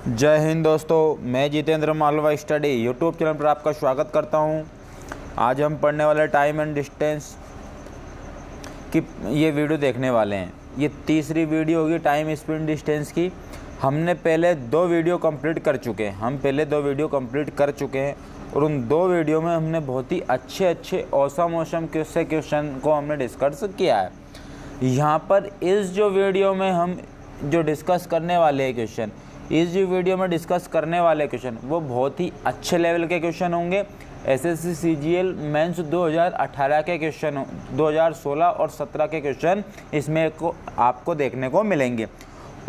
जय हिंद दोस्तों, मैं Jitendra Malwa study YouTube channel पर आपका स्वागत करता हूं। आज हम पढ़ने वाले टाइम एंड डिस्टेंस की ये वीडियो देखने वाले हैं। ये तीसरी वीडियो होगी टाइम स्पीड डिस्टेंस की। हमने पहले दो वीडियो कंप्लीट कर चुके हैं और उन दो वीडियो में हमने बहुत ही अच्छे औसम क्वेश्चन को हमने डिस्कस किया है। यहाँ पर इस जो वीडियो में हम जो डिस्कस करने वाले हैं क्वेश्चन, वो बहुत ही अच्छे लेवल के क्वेश्चन होंगे। एसएससी सीजीएल मेंस 2018 के क्वेश्चन, 2016 और 17 के क्वेश्चन इसमें आपको देखने को मिलेंगे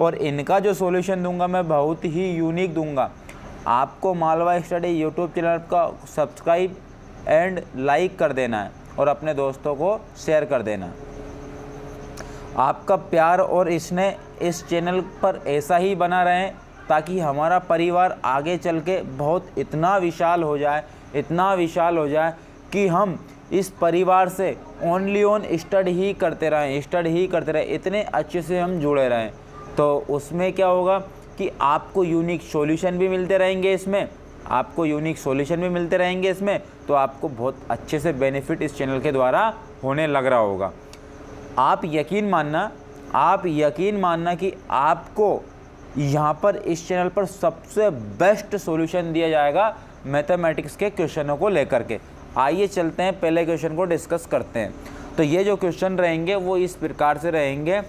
और इनका जो सॉल्यूशन दूंगा मैं बहुत ही यूनिक दूंगा। आपको मालवा स्टडी यूट्यूब चैनल का सब्सक्राइब एंड लाइक कर देना है और अपने दोस्तों को शेयर कर देना है। आपका प्यार और इसने इस चैनल पर ऐसा ही बना रहे ताकि हमारा परिवार आगे चल के बहुत इतना विशाल हो जाए कि हम इस परिवार से ओनली ऑन स्टडी ही करते रहें, इतने अच्छे से हम जुड़े रहें। तो उसमें क्या होगा कि आपको यूनिक सॉल्यूशन भी मिलते रहेंगे इसमें, तो आपको बहुत अच्छे से बेनिफिट इस चैनल के द्वारा होने लग रहा होगा। आप यकीन मानना कि आपको यहाँ पर इस चैनल पर सबसे बेस्ट सॉल्यूशन दिया जाएगा मैथमेटिक्स के क्वेश्चनों को लेकर के। आइए चलते हैं, पहले क्वेश्चन को डिस्कस करते हैं। तो ये जो क्वेश्चन रहेंगे वो इस प्रकार से रहेंगे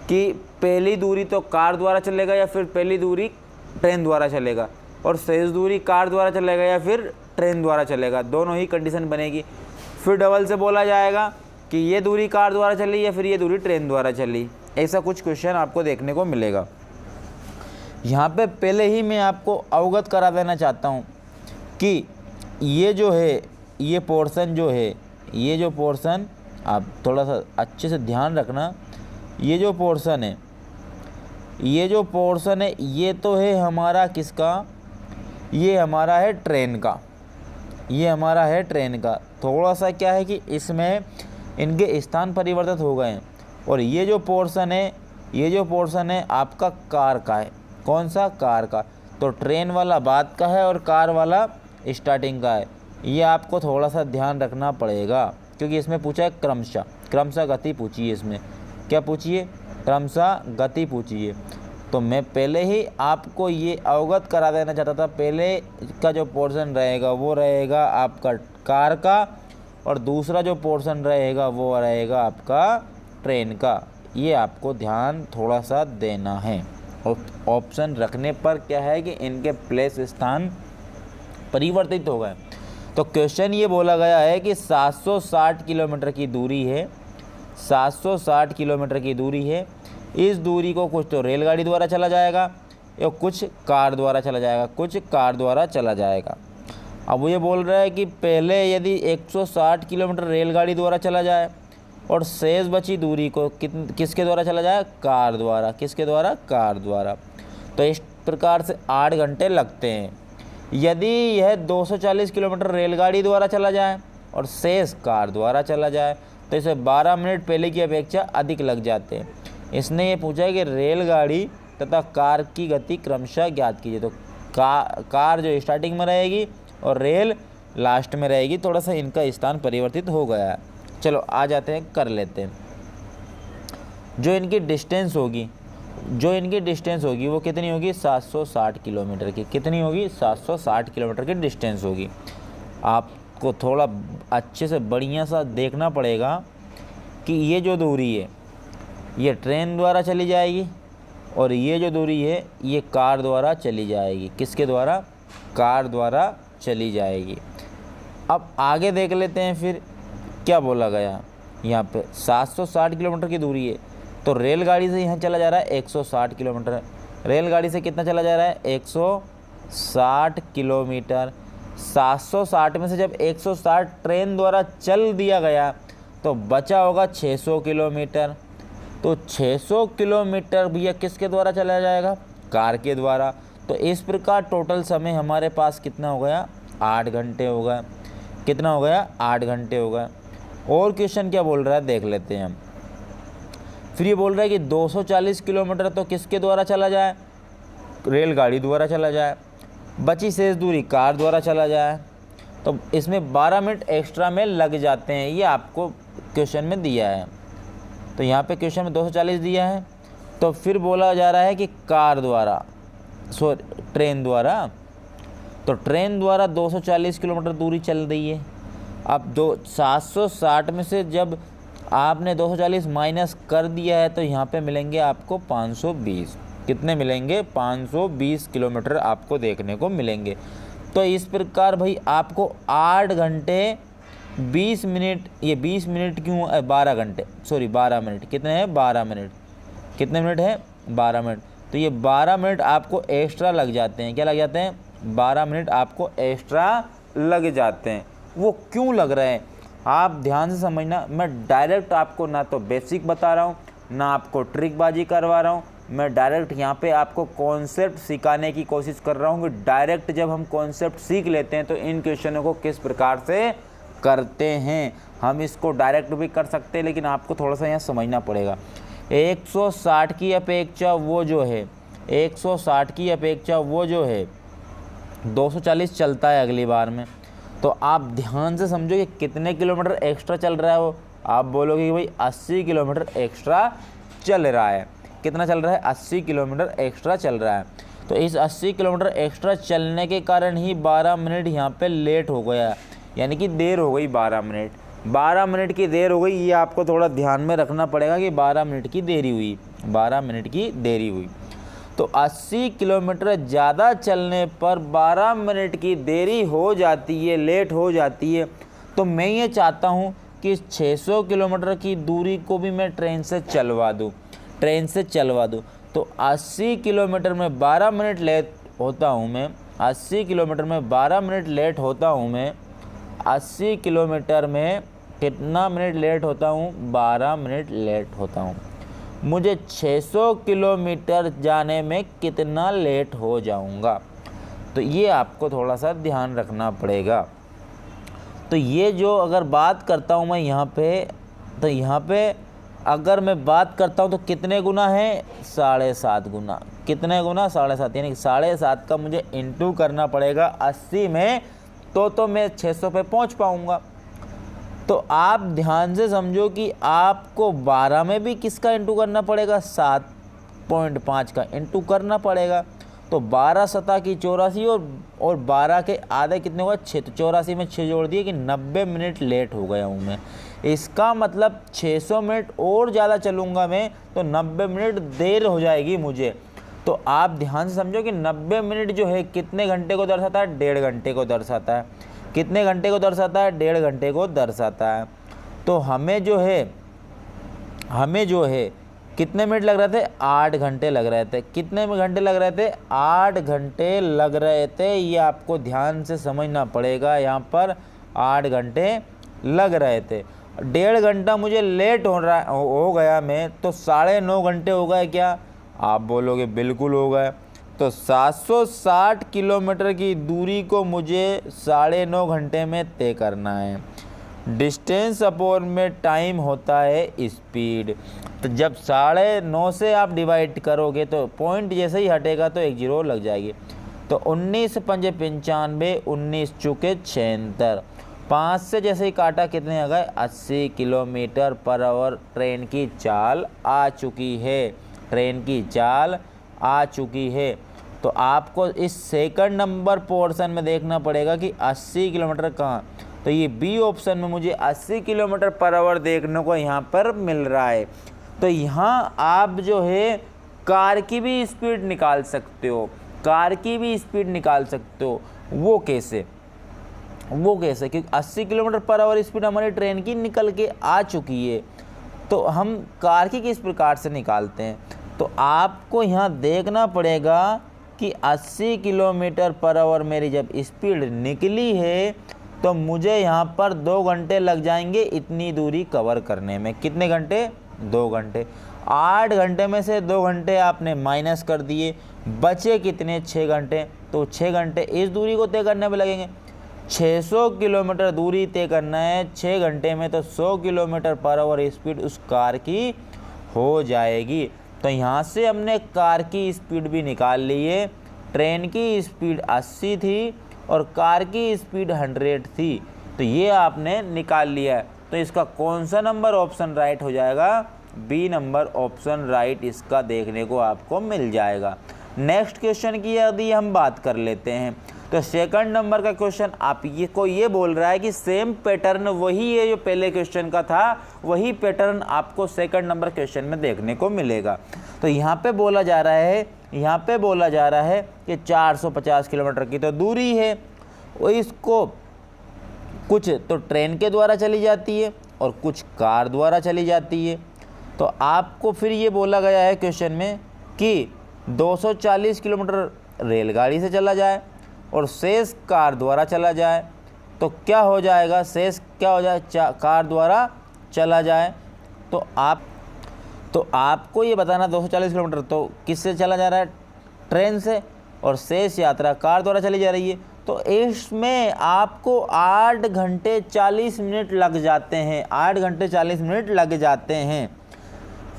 कि पहली दूरी तो कार द्वारा चलेगा या फिर पहली दूरी ट्रेन द्वारा चलेगा, और शेष दूरी कार द्वारा चलेगा या फिर ट्रेन द्वारा चलेगा, दोनों ही कंडीशन बनेगी। फिर डबल से बोला जाएगा कि ये दूरी कार द्वारा चली या फिर ये दूरी ट्रेन द्वारा चली। ऐसा कुछ क्वेश्चन आपको देखने को मिलेगा। यहाँ पे पहले ही मैं आपको अवगत करा देना चाहता हूँ कि ये जो है, ये पोर्शन आप थोड़ा सा अच्छे से ध्यान रखना। ये जो पोर्शन है ये तो है हमारा किसका, ये हमारा है ट्रेन का। थोड़ा सा क्या है कि इसमें इनके स्थान परिवर्तित हो गए हैं। और ये जो पोर्शन है आपका कार का है। कौन सा? कार का। तो ट्रेन वाला बाद का है और कार वाला स्टार्टिंग का है। ये आपको थोड़ा सा ध्यान रखना पड़ेगा क्योंकि इसमें पूछा है क्रमशः गति पूछिए। इसमें क्या पूछिए? क्रमशः गति पूछिए। तो मैं पहले ही आपको ये अवगत करा देना चाहता था। पहले का जो पोर्शन रहेगा वो रहेगा आपका कार का और दूसरा जो पोर्शन रहेगा वो रहेगा आपका ट्रेन का। ये आपको ध्यान थोड़ा सा देना है। ऑप्शन रखने पर क्या है कि इनके प्लेस स्थान परिवर्तित हो गए। तो क्वेश्चन ये बोला गया है कि 760 किलोमीटर की दूरी है, 760 किलोमीटर की दूरी है। इस दूरी को कुछ तो रेलगाड़ी द्वारा चला जाएगा या कुछ कार द्वारा चला जाएगा। अब वो ये बोल रहा है कि पहले यदि 160 किलोमीटर रेलगाड़ी द्वारा चला जाए और शेष बची दूरी को किसके द्वारा चला जाए? कार द्वारा। किसके द्वारा? कार द्वारा। तो इस प्रकार से 8 घंटे लगते हैं। यदि यह 240 किलोमीटर रेलगाड़ी द्वारा चला जाए और शेष कार द्वारा चला जाए तो इसे 12 मिनट पहले की अपेक्षा अधिक लग जाते हैं। इसने ये पूछा है कि रेलगाड़ी तथा कार की गति क्रमशः ज्ञात कीजिए। तो कार जो स्टार्टिंग में रहेगी और रेल लास्ट में रहेगी। थोड़ा सा इनका स्थान परिवर्तित हो गया है। चलो आ जाते हैं, कर लेते हैं। जो इनकी डिस्टेंस होगी वो कितनी होगी? 760 किलोमीटर की। कितनी होगी? 760 किलोमीटर की डिस्टेंस होगी। आपको थोड़ा अच्छे से बढ़िया सा देखना पड़ेगा कि ये जो दूरी है ये ट्रेन द्वारा चली जाएगी और ये जो दूरी है ये कार द्वारा चली जाएगी। किसके द्वारा? कार द्वारा चली जाएगी। अब आगे देख लेते हैं फिर क्या बोला गया। यहाँ पे 760 किलोमीटर की दूरी है तो रेलगाड़ी से यहाँ चला जा रहा है 160 किलोमीटर। रेलगाड़ी से कितना चला जा रहा है? 160 किलोमीटर। 760 में से जब 160 ट्रेन द्वारा चल दिया गया तो बचा होगा 600 किलोमीटर। तो 600 किलोमीटर भैया किसके द्वारा चला जाएगा? कार के द्वारा। तो इस प्रकार टोटल समय हमारे पास कितना हो गया? 8 घंटे हो गया। कितना हो गया? 8 घंटे हो गया। और क्वेश्चन क्या बोल रहा है देख लेते हैं हम। फिर ये बोल रहा है कि 240 किलोमीटर तो किसके द्वारा चला जाए? रेलगाड़ी द्वारा चला जाए, बची शेष दूरी कार द्वारा चला जाए, तो इसमें 12 मिनट एक्स्ट्रा में लग जाते हैं। ये आपको क्वेश्चन में दिया है। तो यहाँ पे क्वेश्चन में 240 दिया है, तो फिर बोला जा रहा है कि कार द्वारा ट्रेन द्वारा, तो ट्रेन द्वारा 240 किलोमीटर दूरी चल रही है। अब 760 में से जब आपने 240 माइनस कर दिया है तो यहाँ पे मिलेंगे आपको 520। कितने मिलेंगे? 520 किलोमीटर आपको देखने को मिलेंगे। तो इस प्रकार भाई आपको 8 घंटे 20 मिनट, ये 20 मिनट क्यों 12 घंटे, सॉरी 12 मिनट, कितने हैं 12 मिनट, कितने मिनट है 12 मिनट। तो ये 12 मिनट आपको एक्स्ट्रा लग जाते हैं। क्या लग जाते हैं? 12 मिनट आपको एक्स्ट्रा लग जाते हैं। वो क्यों लग रहे हैं आप ध्यान से समझना। मैं डायरेक्ट आपको ना तो बेसिक बता रहा हूँ ना आपको ट्रिकबाजी करवा रहा हूँ, मैं डायरेक्ट यहाँ पे आपको कॉन्सेप्ट सिखाने की कोशिश कर रहा हूँ कि डायरेक्ट जब हम कॉन्सेप्ट सीख लेते हैं तो इन क्वेश्चनों को किस प्रकार से करते हैं। हम इसको डायरेक्ट भी कर सकते हैं लेकिन आपको थोड़ा सा यहाँ समझना पड़ेगा। 160 की अपेक्षा वो जो है 160 की अपेक्षा वो जो है 240 चलता है अगली बार में। तो आप ध्यान से समझो कि कितने किलोमीटर एक्स्ट्रा चल रहा है। वो आप बोलोगे कि भाई 80 किलोमीटर एक्स्ट्रा चल रहा है। कितना चल रहा है? 80 किलोमीटर एक्स्ट्रा चल रहा है। तो इस 80 किलोमीटर एक्स्ट्रा चलने के कारण ही 12 मिनट यहाँ पे लेट हो गया, यानी कि देर हो गई 12 मिनट। 12 मिनट की देर हो गई, ये आपको थोड़ा ध्यान में रखना पड़ेगा कि 12 मिनट की देरी हुई, 12 मिनट की देरी हुई। तो 80 किलोमीटर ज़्यादा चलने पर 12 मिनट की देरी हो जाती है, लेट हो जाती है। तो मैं ये चाहता हूँ कि 600 किलोमीटर की दूरी को भी मैं ट्रेन से चलवा दूँ, ट्रेन से चलवा दूँ। तो 80 किलोमीटर में 12 मिनट लेट होता हूँ मैं, 80 किलोमीटर में 12 मिनट लेट होता हूँ मैं। 80 किलोमीटर में कितना मिनट लेट होता हूँ? 12 मिनट लेट होता हूँ। मुझे 600 किलोमीटर जाने में कितना लेट हो जाऊंगा? तो ये आपको थोड़ा सा ध्यान रखना पड़ेगा। तो ये जो अगर बात करता हूँ मैं यहाँ पे, तो यहाँ पे अगर मैं बात करता हूँ तो कितने गुना है? 7.5 गुना। कितने गुना? 7.5, यानी कि 7.5 का मुझे इंटू करना पड़ेगा 80 में, तो मैं 600 पे पहुँच पाऊँगा। तो आप ध्यान से समझो कि आपको 12 में भी किसका इंटू करना पड़ेगा? 7.5 का इंटू करना पड़ेगा। तो 12 सता की 84 और 12 के आधे कितने होगा? 6। तो 84 में 6 जोड़ दिए कि 90 मिनट लेट हो गया हूँ मैं। इसका मतलब 600 मिनट और ज़्यादा चलूँगा मैं तो 90 मिनट देर हो जाएगी मुझे। तो आप ध्यान से समझो कि 90 मिनट जो है कितने घंटे को दर्शाता है? 1.5 घंटे को दर्शाता है। कितने घंटे को दर्शाता है? 1.5 घंटे को दर्शाता है। तो हमें जो है कितने मिनट लग रहे थे? 8 घंटे लग रहे थे। कितने घंटे लग रहे थे? 8 घंटे लग रहे थे। ये आपको ध्यान से समझना पड़ेगा। यहाँ पर 8 घंटे लग रहे थे। 1.5 घंटा मुझे लेट हो गया मैं, तो 9.5 घंटे हो गए क्या? आप बोलोगे बिल्कुल हो गए। तो 760 किलोमीटर की दूरी को मुझे 9.5 घंटे में तय करना है। डिस्टेंस अपॉन में टाइम होता है स्पीड। तो जब 9.5 से आप डिवाइड करोगे तो पॉइंट जैसे ही हटेगा तो एक जीरो लग जाएगी। तो 19 पंजे 95, 19 चुके 76, 5 से जैसे ही काटा कितने आ गए? 80 किलोमीटर पर आवर ट्रेन की चाल आ चुकी है। ट्रेन की चाल आ चुकी है। तो आपको इस सेकंड नंबर पोर्शन में देखना पड़ेगा कि 80 किलोमीटर कहाँ। तो ये बी ऑप्शन में मुझे 80 किलोमीटर पर आवर देखने को यहाँ पर मिल रहा है। तो यहाँ आप जो है कार की भी स्पीड निकाल सकते हो, कार की भी स्पीड निकाल सकते हो। वो कैसे? क्योंकि 80 किलोमीटर पर आवर स्पीड हमारी ट्रेन की निकल के आ चुकी है। तो हम कार की किस प्रकार से निकालते हैं? तो आपको यहाँ देखना पड़ेगा कि 80 किलोमीटर पर आवर मेरी जब स्पीड निकली है तो मुझे यहाँ पर 2 घंटे लग जाएंगे इतनी दूरी कवर करने में। कितने घंटे? 2 घंटे। 8 घंटे में से 2 घंटे आपने माइनस कर दिए, बचे कितने? 6 घंटे। तो 6 घंटे इस दूरी को तय करने में लगेंगे। 600 किलोमीटर दूरी तय करना है 6 घंटे में, तो 100 किलोमीटर पर आवर स्पीड उस कार की हो जाएगी। तो यहाँ से हमने कार की स्पीड भी निकाल ली है ट्रेन की स्पीड 80 थी और कार की स्पीड 100 थी। तो ये आपने निकाल लिया है। तो इसका कौन सा नंबर ऑप्शन राइट हो जाएगा? बी नंबर ऑप्शन राइट इसका देखने को आपको मिल जाएगा। नेक्स्ट क्वेश्चन की यदि हम बात कर लेते हैं तो सेकंड नंबर का क्वेश्चन आप ये बोल रहा है कि सेम पैटर्न वही है जो पहले क्वेश्चन का था, वही पैटर्न आपको सेकंड नंबर क्वेश्चन में देखने को मिलेगा। तो यहाँ पे बोला जा रहा है कि 450 किलोमीटर की तो दूरी है, वो इसको कुछ तो ट्रेन के द्वारा चली जाती है और कुछ कार द्वारा चली जाती है। तो आपको फिर ये बोला गया है क्वेश्चन में कि 240 किलोमीटर रेलगाड़ी से चला जाए और शेष कार द्वारा चला जाए। तो क्या हो जाएगा? शेष क्या हो जाए? कार द्वारा चला जाए। तो आपको ये बताना 240 किलोमीटर तो किससे चला जा रहा है? ट्रेन से, और शेष यात्रा कार द्वारा चली जा रही है। तो इसमें आपको 8 घंटे 40 मिनट लग जाते हैं, 8 घंटे 40 मिनट लग जाते हैं।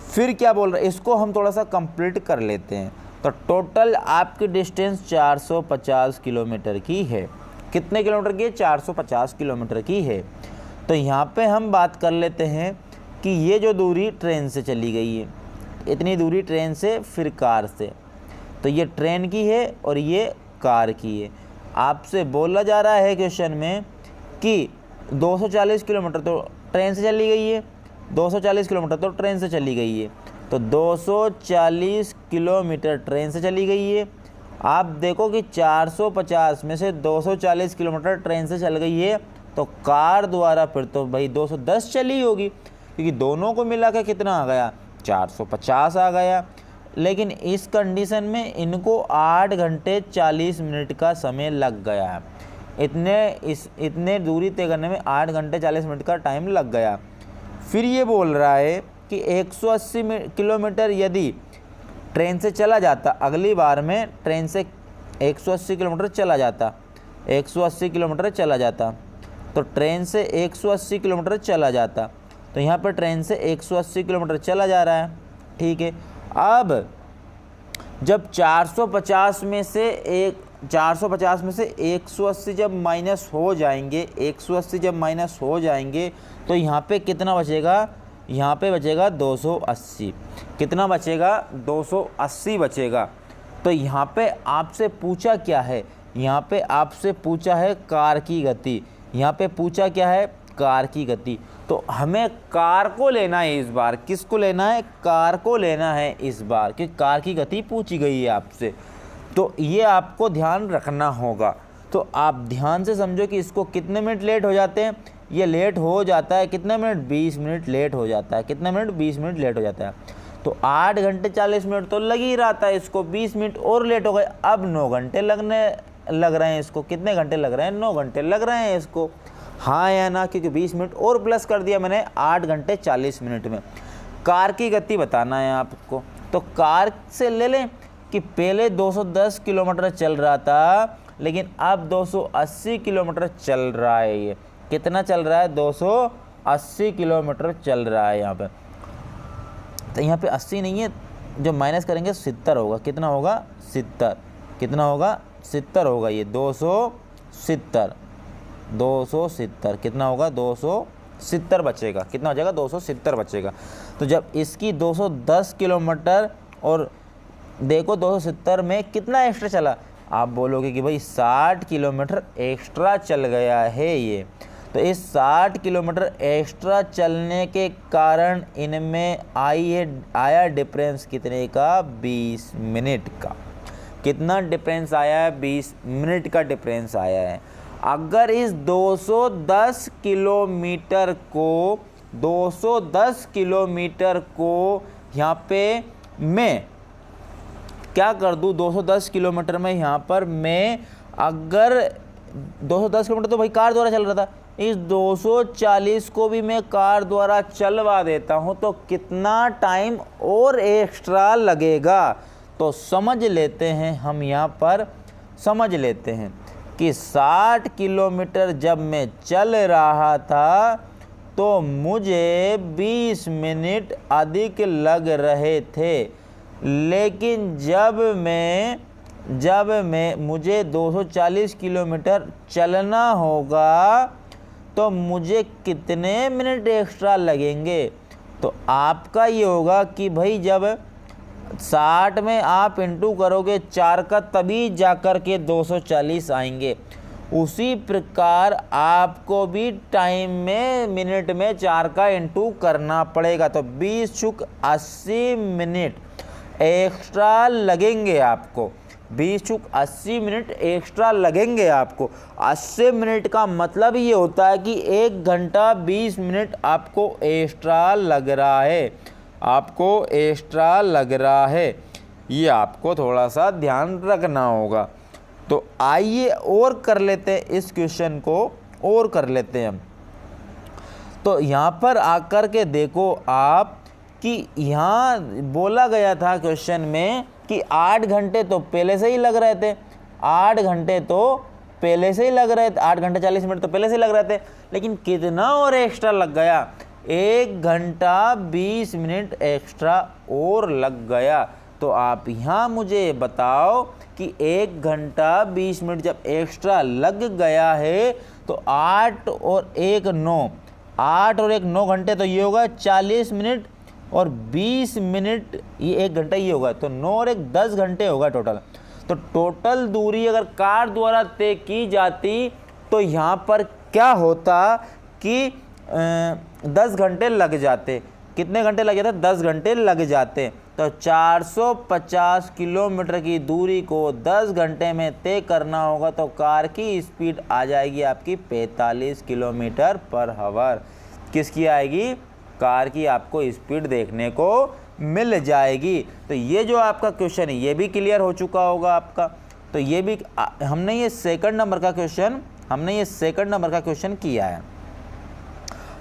फिर क्या बोल रहे हैं, इसको हम थोड़ा सा कंप्लीट कर लेते हैं। तो टोटल आपकी डिस्टेंस 450 किलोमीटर की है। कितने किलोमीटर की है? 450 किलोमीटर की है। तो यहाँ पे हम बात कर लेते हैं कि ये जो दूरी ट्रेन से चली गई है, इतनी दूरी ट्रेन से फिर कार से, तो ये ट्रेन की है और ये कार की है। आपसे बोला जा रहा है क्वेश्चन में कि 240 किलोमीटर तो ट्रेन से चली गई है, 240 किलोमीटर तो ट्रेन से चली गई है। तो 240 किलोमीटर ट्रेन से चली गई है। आप देखो कि 450 में से 240 किलोमीटर ट्रेन से चल गई है, तो कार द्वारा फिर तो भाई 210 चली होगी, क्योंकि दोनों को मिला के कितना आ गया? 450 आ गया। लेकिन इस कंडीशन में इनको 8 घंटे 40 मिनट का समय लग गया है। इतने दूरी तय करने में 8 घंटे 40 मिनट का टाइम लग गया। फिर ये बोल रहा है कि 180 किलोमीटर यदि ट्रेन से चला जाता, अगली बार में ट्रेन से 180 किलोमीटर चला जाता, 180 किलोमीटर चला जाता, तो ट्रेन से 180 किलोमीटर चला जाता। तो यहाँ पर ट्रेन से 180 किलोमीटर चला जा रहा है, ठीक है। अब जब 450 में से 180 जब माइनस हो जाएंगे, 180 जब माइनस हो जाएंगे, तो यहाँ पे कितना बचेगा? यहाँ पे बचेगा 280। कितना बचेगा? 280 बचेगा। तो यहाँ पे आपसे पूछा क्या है? यहाँ पे आपसे पूछा है कार की गति। यहाँ पे पूछा क्या है? कार की गति। तो हमें कार को लेना है इस बार। किसको लेना है? कार को लेना है इस बार, कि कार की गति पूछी गई है आपसे। तो ये आपको ध्यान रखना होगा। तो आप ध्यान से समझो कि इसको कितने मिनट लेट हो जाते हैं। ये लेट हो जाता है कितने मिनट? 20 मिनट लेट हो जाता है। कितने मिनट? 20 मिनट लेट हो जाता है। तो 8 घंटे 40 मिनट तो लग ही रहा था, इसको 20 मिनट और लेट हो गए। अब 9 घंटे लग रहे हैं इसको। कितने घंटे लग रहे हैं? 9 घंटे लग रहे हैं इसको। हाँ या ना? क्योंकि 20 मिनट और प्लस कर दिया मैंने 8 घंटे 40 मिनट में। कार की गति बताना है आपको। तो कार से ले लें कि पहले 210 किलोमीटर चल रहा था, लेकिन अब 280 किलोमीटर चल रहा है। ये कितना चल रहा है? 280 किलोमीटर चल रहा है यहाँ पे। तो यहाँ पे 80 नहीं है, जो माइनस करेंगे 70 होगा। कितना होगा? 70। कितना होगा? 70 होगा। ये 270 कितना होगा? 270 बचेगा। कितना हो जाएगा? 270 बचेगा। तो जब इसकी 210 किलोमीटर और देखो 270 में कितना एक्स्ट्रा चला, आप बोलोगे कि भाई 60 किलोमीटर एक्स्ट्रा चल गया है ये। तो इस 60 किलोमीटर एक्स्ट्रा चलने के कारण इनमें आया डिफरेंस कितने का? 20 मिनट का। कितना डिफरेंस आया है? 20 मिनट का डिफरेंस आया है। अगर इस 210 किलोमीटर को यहाँ पे मैं क्या कर दूँ? 210 किलोमीटर में यहाँ पर मैं अगर 210 किलोमीटर तो भाई कार द्वारा चल रहा था, इस 240 को भी मैं कार द्वारा चलवा देता हूँ, तो कितना टाइम और एक्स्ट्रा लगेगा? तो समझ लेते हैं हम, यहाँ पर समझ लेते हैं कि 60 किलोमीटर जब मैं चल रहा था तो मुझे 20 मिनट अधिक लग रहे थे, लेकिन जब मैं मुझे 240 किलोमीटर चलना होगा तो मुझे कितने मिनट एक्स्ट्रा लगेंगे। तो आपका ये होगा कि भाई जब 60 में आप इंटू करोगे 4 का तभी जाकर के 240 आएंगे। उसी प्रकार आपको भी टाइम में मिनट में 4 का इंटू करना पड़ेगा। तो 20 × 80 मिनट एक्स्ट्रा लगेंगे आपको। 20 × 80 मिनट एक्स्ट्रा लगेंगे आपको। 80 मिनट का मतलब ये होता है कि 1 घंटा 20 मिनट आपको एक्स्ट्रा लग रहा है, आपको एक्स्ट्रा लग रहा है। ये आपको थोड़ा सा ध्यान रखना होगा। तो आइए और कर लेते हैं, इस क्वेश्चन को और कर लेते हैं हम। तो यहाँ पर आकर के देखो आप कि यहाँ बोला गया था क्वेश्चन में कि 8 घंटे तो पहले से ही लग रहे थे, 8 घंटे तो पहले से ही लग रहे थे, 8 घंटे 40 मिनट तो पहले से ही लग रहे थे। लेकिन कितना और एक्स्ट्रा लग गया, 1 घंटा 20 मिनट एक्स्ट्रा और लग गया। तो आप यहाँ मुझे बताओ कि 1 घंटा 20 मिनट जब एक्स्ट्रा लग गया है तो 8 और 1 9, 8 और 1 9 घंटे, तो ये होगा 40 मिनट और 20 मिनट, ये 1 घंटा ये होगा। तो 9 और 1 10 घंटे होगा टोटल। तो टोटल दूरी अगर कार द्वारा तय की जाती तो यहाँ पर क्या होता कि 10 घंटे लग जाते। कितने घंटे लग जाते? 10 घंटे लग जाते। तो 450 किलोमीटर की दूरी को 10 घंटे में तय करना होगा तो कार की स्पीड आ जाएगी आपकी 45 किलोमीटर पर आवर। किसकी आएगी? कार की आपको स्पीड देखने को मिल जाएगी। तो ये जो आपका क्वेश्चन है ये भी क्लियर हो चुका होगा आपका। तो ये भी हमने ये सेकंड नंबर का क्वेश्चन किया है।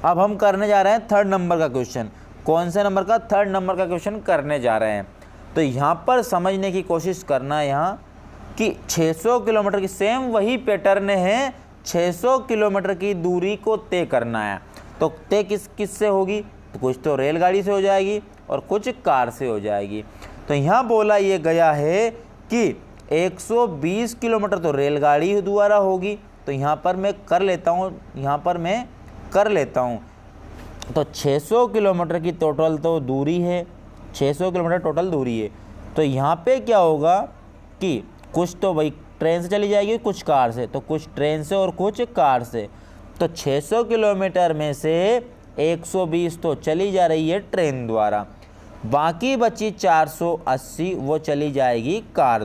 अब हम करने जा रहे हैं थर्ड नंबर का क्वेश्चन। कौन से नंबर का? थर्ड नंबर का क्वेश्चन करने जा रहे हैं। तो यहाँ पर समझने की कोशिश करना है यहाँ कि 600 किलोमीटर की सेम वही पैटर्न है, 600 किलोमीटर की दूरी को तय करना है। तो तय किस से होगी? तो कुछ तो रेलगाड़ी से हो जाएगी और कुछ कार से हो जाएगी। तो यहाँ बोला ये गया है कि 120 किलोमीटर तो रेलगाड़ी द्वारा होगी। तो यहाँ पर मैं कर लेता हूँ, तो 600 किलोमीटर की टोटल तो दूरी है, 600 किलोमीटर टोटल दूरी है। तो यहाँ पे क्या होगा कि कुछ तो भाई ट्रेन से चली जाएगी, कुछ कार से, तो कुछ ट्रेन से और कुछ कार से। तो 600 किलोमीटर में से 120 तो चली जा रही है ट्रेन द्वारा, बाकी बची 480 वो चली जाएगी कार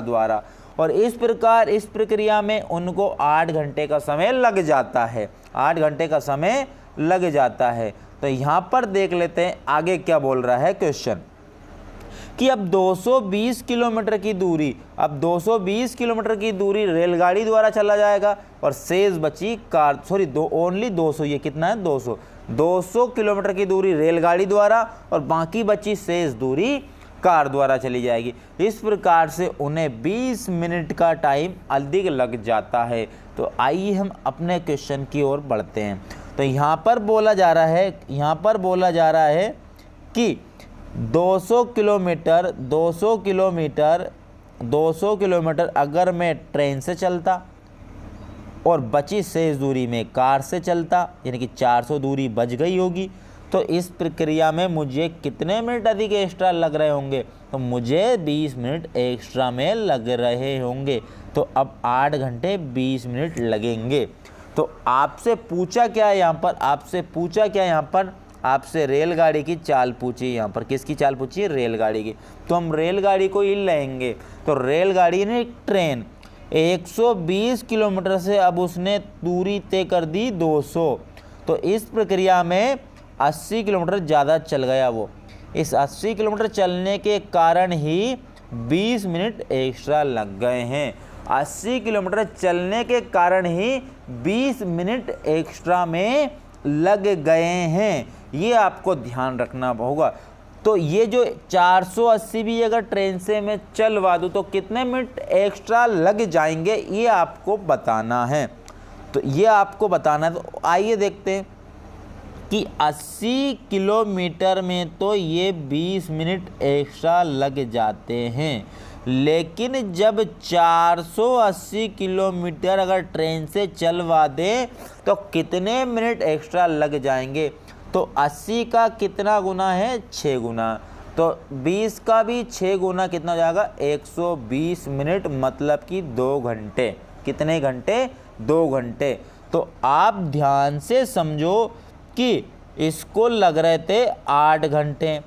द्वारा, और इस प्रकार इस प्रक्रिया में उनको 8 घंटे का समय लग जाता है, 8 घंटे का समय लग जाता है। तो यहाँ पर देख लेते हैं आगे क्या बोल रहा है क्वेश्चन कि अब 220 किलोमीटर की दूरी रेलगाड़ी द्वारा चला जाएगा और शेष बची कार, ओनली 200, ये कितना है 200 किलोमीटर की दूरी रेलगाड़ी द्वारा और बाकी बची शेष दूरी कार द्वारा चली जाएगी। इस प्रकार से उन्हें 20 मिनट का टाइम अधिक लग जाता है। तो आइए हम अपने क्वेश्चन की ओर बढ़ते हैं। तो यहाँ पर बोला जा रहा है कि 200 किलोमीटर अगर मैं ट्रेन से चलता और बची शेष दूरी में कार से चलता, यानी कि 400 दूरी बच गई होगी, तो इस प्रक्रिया में मुझे कितने मिनट अधिक एक्स्ट्रा लग रहे होंगे? तो मुझे 20 मिनट एक्स्ट्रा में लग रहे होंगे। तो अब 8 घंटे 20 मिनट लगेंगे। तो आपसे पूछा क्या है यहाँ पर? आपसे रेलगाड़ी की चाल पूछी। यहाँ पर किसकी चाल पूछी है? रेलगाड़ी की। तो हम रेलगाड़ी को ही लेंगे। तो रेलगाड़ी ने ट्रेन 120 किलोमीटर से अब उसने दूरी तय कर दी 200। तो इस प्रक्रिया में 80 किलोमीटर ज़्यादा चल गया वो। इस 80 किलोमीटर चलने के कारण ही 20 मिनट एक्स्ट्रा लग गए हैं। 80 किलोमीटर चलने के कारण ही 20 मिनट एक्स्ट्रा में लग गए हैं। ये आपको ध्यान रखना होगा। तो ये जो 480 भी अगर ट्रेन से मैं चलवा दूँ तो कितने मिनट एक्स्ट्रा लग जाएंगे, ये आपको बताना है। तो आइए देखते हैं। कि 80 किलोमीटर में तो ये 20 मिनट एक्स्ट्रा लग जाते हैं, लेकिन जब 480 किलोमीटर अगर ट्रेन से चलवा दें तो कितने मिनट एक्स्ट्रा लग जाएंगे? तो 80 का कितना गुना है? 6 गुना। तो 20 का भी 6 गुना कितना हो जाएगा? 120 मिनट, मतलब कि 2 घंटे। कितने घंटे? 2 घंटे। तो आप ध्यान से समझो कि इसको लग रहे थे 8 घंटे,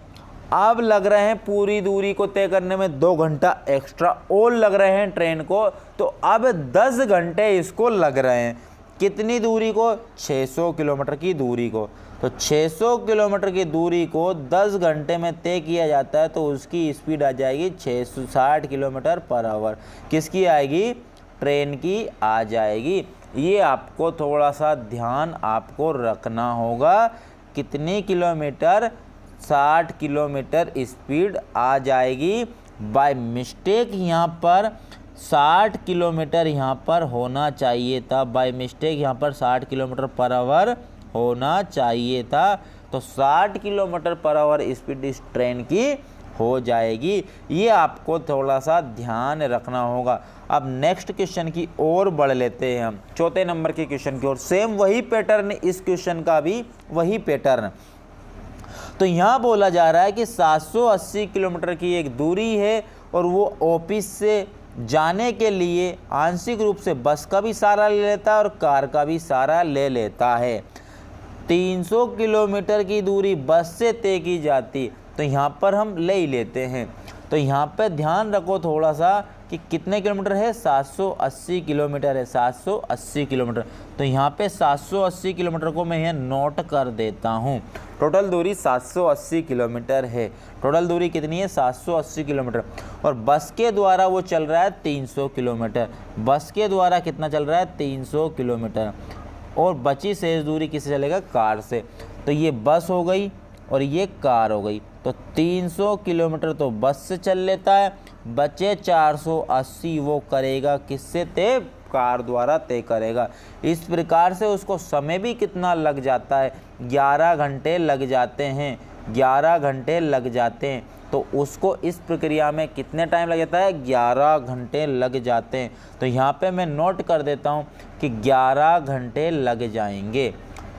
अब लग रहे हैं पूरी दूरी को तय करने में 2 घंटा एक्स्ट्रा और लग रहे हैं ट्रेन को, तो अब 10 घंटे इसको लग रहे हैं। कितनी दूरी को? 600 किलोमीटर की दूरी को। तो 600 किलोमीटर की दूरी को 10 घंटे में तय किया जाता है, तो उसकी स्पीड आ जाएगी 660 किलोमीटर पर आवर। किसकी आएगी? ट्रेन की आ जाएगी। ये आपको थोड़ा सा ध्यान आपको रखना होगा। कितनी किलोमीटर? 60 किलोमीटर स्पीड आ जाएगी। बाय मिस्टेक यहाँ पर 60 किलोमीटर यहाँ पर होना चाहिए था, बाय मिस्टेक यहाँ पर 60 किलोमीटर पर आवर होना चाहिए था। तो 60 किलोमीटर पर आवर स्पीड इस ट्रेन की हो जाएगी। ये आपको थोड़ा सा ध्यान रखना होगा। अब नेक्स्ट क्वेश्चन की ओर बढ़ लेते हैं हम, चौथे नंबर के क्वेश्चन की ओर। सेम वही पैटर्न, इस क्वेश्चन का भी वही पैटर्न। तो यहाँ बोला जा रहा है कि 780 किलोमीटर की एक दूरी है और वो ऑफिस से जाने के लिए आंशिक रूप से बस का भी सहारा ले लेता है और कार का भी सहारा ले लेता है। 300 किलोमीटर की दूरी बस से तय की जाती, तो यहाँ पर हम ले ही लेते हैं। तो यहाँ पे ध्यान रखो थोड़ा सा कि कितने किलोमीटर है? 780 किलोमीटर है, 780 किलोमीटर। तो यहाँ पे 780 किलोमीटर को मैं यहाँ नोट कर देता हूँ। टोटल दूरी 780 किलोमीटर है। टोटल दूरी कितनी है? 780 किलोमीटर। और बस के द्वारा वो चल रहा है 300 किलोमीटर। बस के द्वारा कितना चल रहा है? 300 किलोमीटर। और बची शेष दूरी किससे चलेगा? कार से। तो ये बस हो गई और ये कार हो गई। तो 300 किलोमीटर तो बस से चल लेता है, बचे 480 वो करेगा किससे तय? कार द्वारा तय करेगा। इस प्रकार से उसको समय भी कितना लग जाता है? 11 घंटे लग जाते हैं। 11 घंटे लग जाते हैं। तो उसको इस प्रक्रिया में कितने टाइम लग जाता है? 11 घंटे लग जाते हैं। तो यहाँ पे मैं नोट कर देता हूँ कि 11 घंटे लग जाएंगे।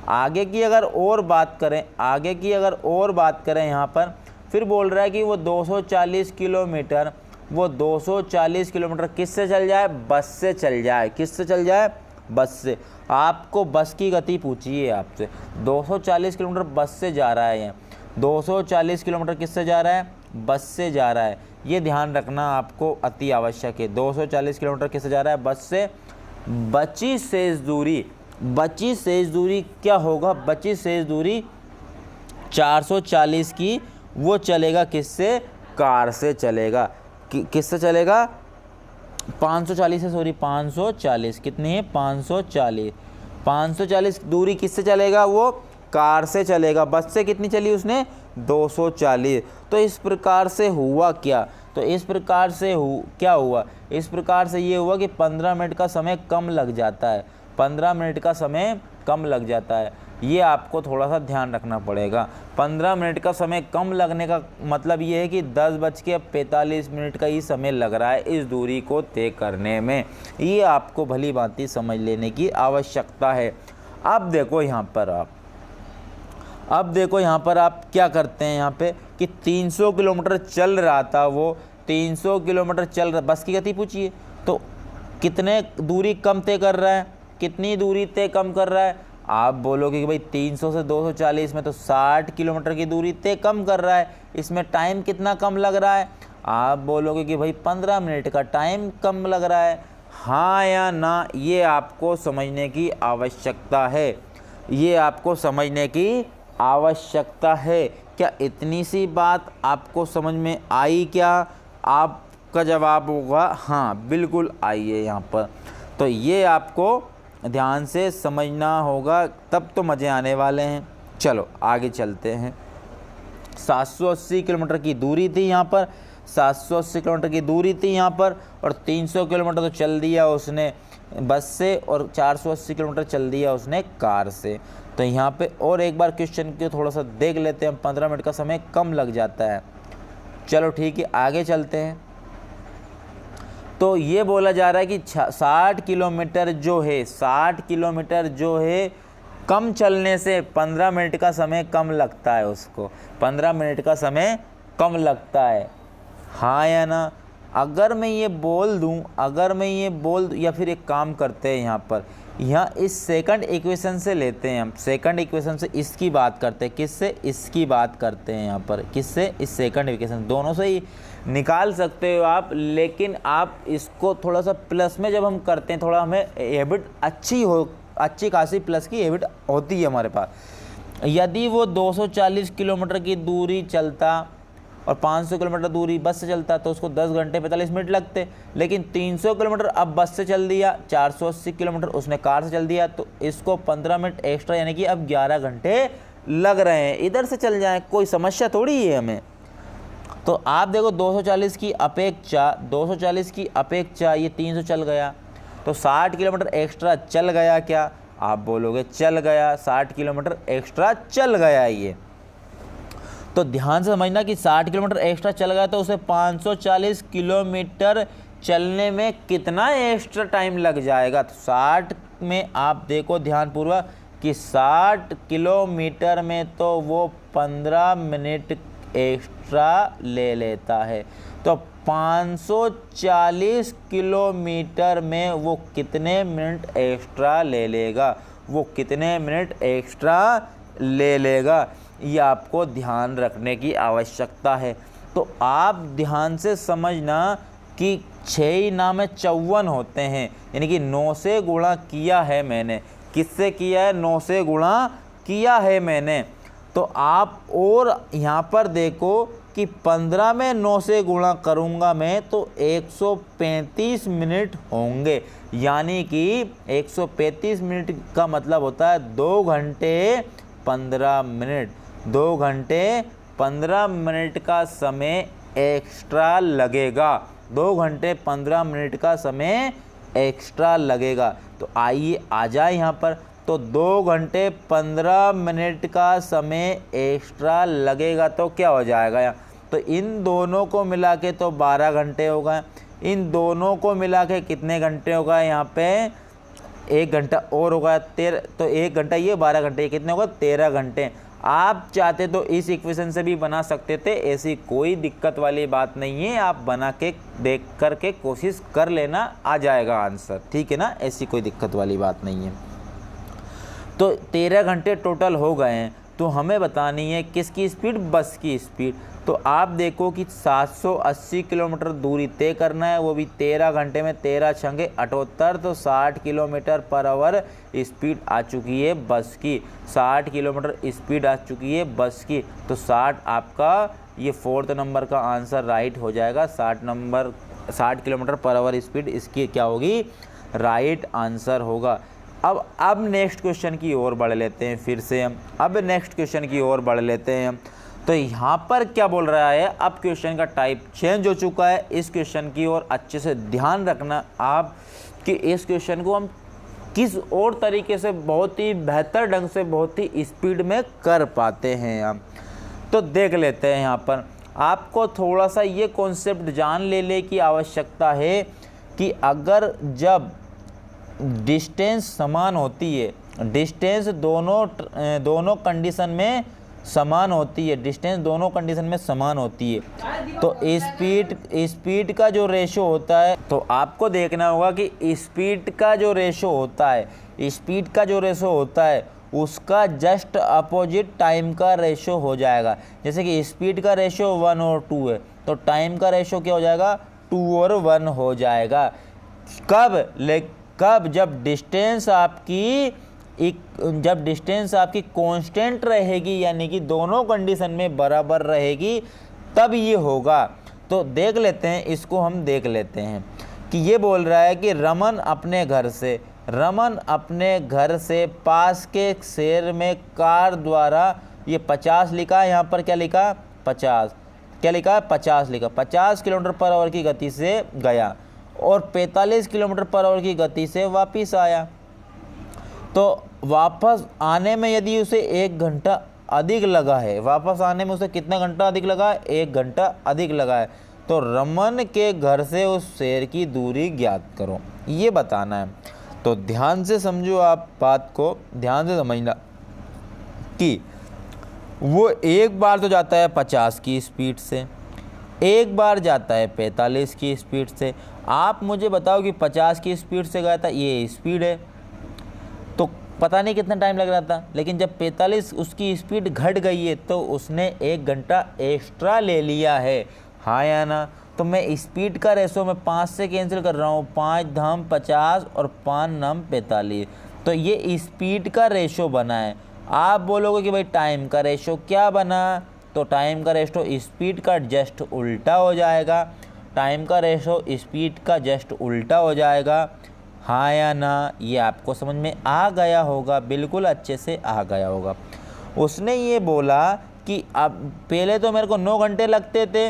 आगे की अगर और बात करें, आगे की अगर और बात करें यहाँ पर फिर बोल रहा है कि वो 240 किलोमीटर, वो 240 किलोमीटर किससे चल जाए? बस से चल जाए। किससे चल जाए? बस से। आपको बस की गति पूछिए आपसे, 240 किलोमीटर बस से जा रहा है। 240 किलोमीटर किससे जा रहा है? बस से जा रहा है। ये ध्यान रखना आपको अति आवश्यक है। 240 किलोमीटर किससे जा रहा है? बस से। बची शेष दूरी, बची शेष दूरी क्या होगा? बची शेष दूरी 440 की वो चलेगा किससे? कार से चलेगा। किससे चलेगा? 540 है, सॉरी 540। कितनी है? 540। 540 दूरी किससे चलेगा? वो कार से चलेगा। बस से कितनी चली उसने? 240। तो इस प्रकार से हुआ क्या? तो इस प्रकार से क्या हुआ? इस प्रकार से ये हुआ कि 15 मिनट का समय कम लग जाता है। 15 मिनट का समय कम लग जाता है। ये आपको थोड़ा सा ध्यान रखना पड़ेगा। 15 मिनट का समय कम लगने का मतलब ये है कि 10:45 मिनट का ही समय लग रहा है इस दूरी को तय करने में। ये आपको भली भांति समझ लेने की आवश्यकता है। अब देखो यहाँ पर आप क्या करते हैं यहाँ पे कि 300 किलोमीटर चल रहा था, वो 300 किलोमीटर चल रहा, बस की गति पूछिए तो कितने दूरी कम तय कर रहा है? कितनी दूरी तय कम कर रहा है? आप बोलोगे कि भाई 300 से 240 में तो 60 किलोमीटर की दूरी तय कम कर रहा है, इसमें टाइम कितना कम लग रहा है? आप बोलोगे कि भाई 15 मिनट का टाइम कम लग रहा है। हाँ या ना, ये आपको समझने की आवश्यकता है। ये आपको समझने की आवश्यकता है। क्या इतनी सी बात आपको समझ में आई क्या? आपका जवाब होगा हाँ, बिल्कुल आई है यहाँ पर। तो ये आपको ध्यान से समझना होगा, तब तो मज़े आने वाले हैं। चलो आगे चलते हैं। 780 किलोमीटर की दूरी थी यहाँ पर, 780 किलोमीटर की दूरी थी यहाँ पर, और 300 किलोमीटर तो चल दिया उसने बस से और 480 किलोमीटर चल दिया उसने कार से। तो यहाँ पे और एक बार क्वेश्चन को थोड़ा सा देख लेते हैं, 15 मिनट का समय कम लग जाता है। चलो ठीक है, आगे चलते हैं। तो ये बोला जा रहा है कि 60 किलोमीटर जो है, 60 किलोमीटर जो है कम चलने से 15 मिनट का समय कम लगता है, उसको 15 मिनट का समय कम लगता है, हाँ या ना? अगर मैं ये बोल दूं, या फिर एक काम करते हैं, यहाँ इस सेकंड इक्वेशन से लेते हैं हम, सेकंड इक्वेशन से इसकी बात करते हैं, किससे? इसकी बात करते हैं यहाँ पर, किससे? इस सेकंड इक्वेशन, दोनों से ही निकाल सकते हो आप, लेकिन आप इसको थोड़ा सा प्लस में जब हम करते हैं, थोड़ा हमें हैबिट अच्छी खासी प्लस की हैबिट होती है हमारे पास। यदि वो 240 किलोमीटर की दूरी चलता और 500 किलोमीटर दूरी बस से चलता तो उसको 10 घंटे 45 मिनट लगते, लेकिन 300 किलोमीटर अब बस से चल दिया, 480 किलोमीटर उसने कार से चल दिया, तो इसको 15 मिनट एक्स्ट्रा यानी कि अब 11 घंटे लग रहे हैं। इधर से चल जाएं, कोई समस्या थोड़ी है हमें। तो आप देखो 240 की अपेक्षा ये 300 चल गया, तो 60 किलोमीटर एक्स्ट्रा चल गया क्या? आप बोलोगे चल गया, 60 किलोमीटर एक्स्ट्रा चल गया ये। तो ध्यान से समझना कि 60 किलोमीटर एक्स्ट्रा चल गया तो उसे 540 किलोमीटर चलने में कितना एक्स्ट्रा टाइम लग जाएगा। तो 60 में आप देखो ध्यानपूर्वक कि 60 किलोमीटर में तो वो 15 मिनट एक्स्ट्रा ले लेता है, तो 540 किलोमीटर में वो कितने मिनट एक्स्ट्रा ले लेगा, ये आपको ध्यान रखने की आवश्यकता है। तो आप ध्यान से समझना कि 6 नाम 54 होते हैं, यानी कि 9 से गुणा किया है मैंने, किससे किया है? 9 से गुणा किया है मैंने। तो आप और यहाँ पर देखो कि 15 में 9 से गुणा करूँगा मैं तो 135 मिनट होंगे, यानी कि 135 मिनट का मतलब होता है 2 घंटे 15 मिनट, 2 घंटे 15 मिनट का समय एक्स्ट्रा लगेगा, 2 घंटे 15 मिनट का समय एक्स्ट्रा लगेगा। तो आइए आ जाए यहाँ पर, तो 2 घंटे 15 मिनट का समय एक्स्ट्रा लगेगा तो क्या हो जाएगा यहाँ? तो इन दोनों को मिला के तो 12 घंटे हो गए, इन दोनों को मिला के कितने घंटे हो गए? यहाँ पे 1 घंटा और होगा 13, तो 1 घंटा ये 12 घंटे, ये कितने होगा? 13 घंटे। आप चाहते तो इस इक्वेशन से भी बना सकते थे, ऐसी कोई दिक्कत वाली बात नहीं है, आप बना के देख करके कोशिश कर लेना, आ जाएगा आंसर, ठीक है ना? ऐसी कोई दिक्कत वाली बात नहीं है। तो 13 घंटे टोटल हो गए हैं, तो हमें बतानी है किसकी स्पीड? बस की स्पीड। तो आप देखो कि 780 किलोमीटर दूरी तय करना है, वो भी 13 घंटे में, 13 छंगे 78, तो 60 किलोमीटर पर आवर स्पीड आ चुकी है बस की, 60 किलोमीटर स्पीड आ चुकी है बस की। तो 60 आपका ये 4th नंबर का आंसर राइट हो जाएगा। 60 किलोमीटर पर आवर स्पीड इसकी क्या होगी? राइट आंसर होगा। अब नेक्स्ट क्वेश्चन की ओर बढ़ लेते हैं, फिर से हम अब नेक्स्ट क्वेश्चन की ओर बढ़ लेते हैं। तो यहाँ पर क्या बोल रहा है? अब क्वेश्चन का टाइप चेंज हो चुका है। इस क्वेश्चन की ओर अच्छे से ध्यान रखना आप कि इस क्वेश्चन को हम किस और तरीके से बहुत ही बेहतर ढंग से, बहुत ही स्पीड में कर पाते हैं हम। तो देख लेते हैं, यहाँ पर आपको थोड़ा सा ये कॉन्सेप्ट जान लेने की आवश्यकता है कि अगर जब डिस्टेंस समान होती है, डिस्टेंस दोनों कंडीशन में समान होती है, डिस्टेंस दोनों कंडीशन में समान होती है, तो स्पीड का जो रेशो होता है, तो आपको देखना होगा कि स्पीड का जो रेशो होता है उसका जस्ट अपोजिट टाइम का रेशो हो जाएगा। जैसे कि स्पीड का रेशो 1 और 2 है, तो टाइम का रेशो क्या हो जाएगा? 2 और 1 हो जाएगा। कब? जब डिस्टेंस आपकी कांस्टेंट रहेगी, यानी कि दोनों कंडीशन में बराबर रहेगी, तब ये होगा। तो देख लेते हैं, इसको हम देख लेते हैं कि ये बोल रहा है कि रमन अपने घर से पास के शहर में कार द्वारा, ये 50 लिखा है, यहाँ पर क्या लिखा? 50 लिखा? 50 किलोमीटर पर आवर की गति से गया और 45 किलोमीटर पर आवर की गति से वापस आया। तो वापस आने में यदि उसे 1 घंटा अधिक लगा है, वापस आने में उसे कितना घंटा अधिक लगा है, 1 घंटा अधिक लगा है, तो रमन के घर से उस शेर की दूरी ज्ञात करो, ये बताना है। तो ध्यान से समझो, आप बात को ध्यान से समझना कि वो एक बार तो जाता है 50 की स्पीड से, एक बार जाता है 45 की स्पीड से। आप मुझे बताओ कि 50 की स्पीड से गया था, ये स्पीड है, तो पता नहीं कितना टाइम लग रहा था, लेकिन जब 45 उसकी स्पीड घट गई है तो उसने 1 घंटा एक्स्ट्रा ले लिया है, हाँ या ना। तो मैं स्पीड का रेशो में 5 से कैंसिल कर रहा हूँ, 5 धाम 50 और 5 नाम 45, तो ये स्पीड का रेशो बना है। आप बोलोगे कि भाई टाइम का रेशो क्या बना, तो टाइम का रेशो स्पीड का जस्ट उल्टा हो जाएगा, टाइम का रेशो स्पीड का जस्ट उल्टा हो जाएगा, हाँ या ना। ये आपको समझ में आ गया होगा, बिल्कुल अच्छे से आ गया होगा। उसने ये बोला कि अब पहले तो मेरे को 9 घंटे लगते थे,